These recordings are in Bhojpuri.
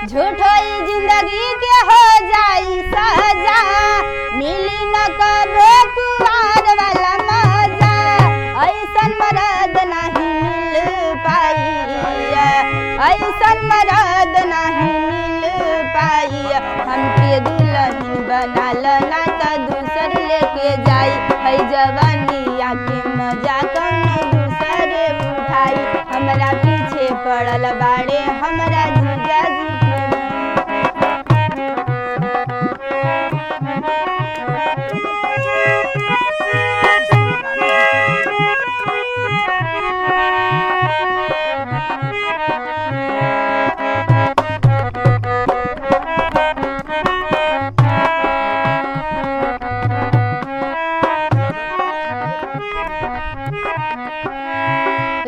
झूठो ही जिंदगी के हो जाई सजा, मिली न कबो कुआर वाला मजा, ऐसन मरद नहीं मिल पाई, ऐसन मरद नहीं मिल पाई। हमके दुल्हन बनाल ना त दूसर लेके जाई, है जवानिया के मजा कौनो दूसरे उठाई। हमरा पीछे पड़ल बाड़े हमरा जीजा जी के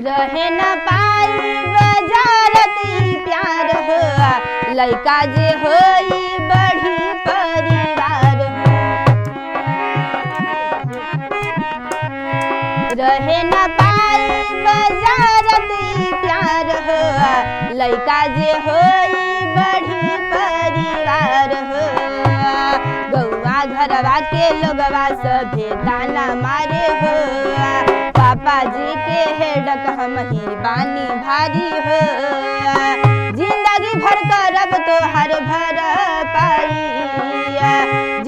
रहे न पाई बजारत ई प्यार हो, लइका जे होई बढ़ी परिवार हो। रहे न पाई बजारत ई प्यार हो, लइका जे होई बढ़ी परिवार हो। गौवा घरवा के लोगवा सभे ताना मारे हो, पापा जी के हेडक हम ही बानी भारी हो। जिंदगी भर करब तो हर भर पाई,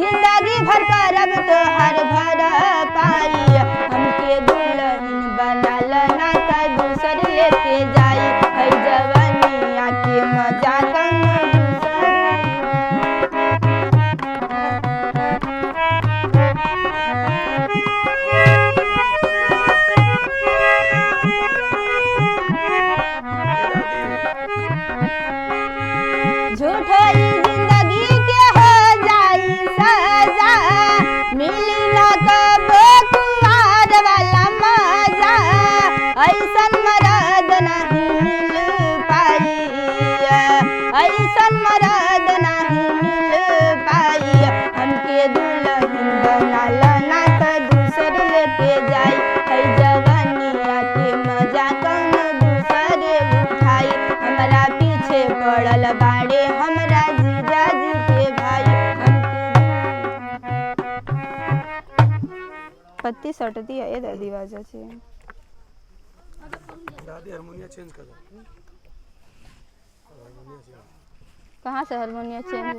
जिंदगी भर करब तो हर भर पाई। हमके दुल्हन बनाल ना त दूसर लेके जाई, है जवानिया के मजा कौनो दूसर। झूठो ही जिंदगी के हो जाई सजा, मिली न कबो कुआर वाला मजा, ऐसन मरद नहीं मिल पाई, ऐसन मरद नहीं मिल पाई। हमके दुल्हन बनाल ना त दूसर लेके जाई, है जवानिया के मजा कौनो दूसरे उठाई। हमरा पीछे पड़ल बाड़े हमरा जीजा जी के भाई। पत्ती सटती है दादी वाजा से दादी हारमोनिया चेंज कर दो। कहाँ से हारमोनिया चेंज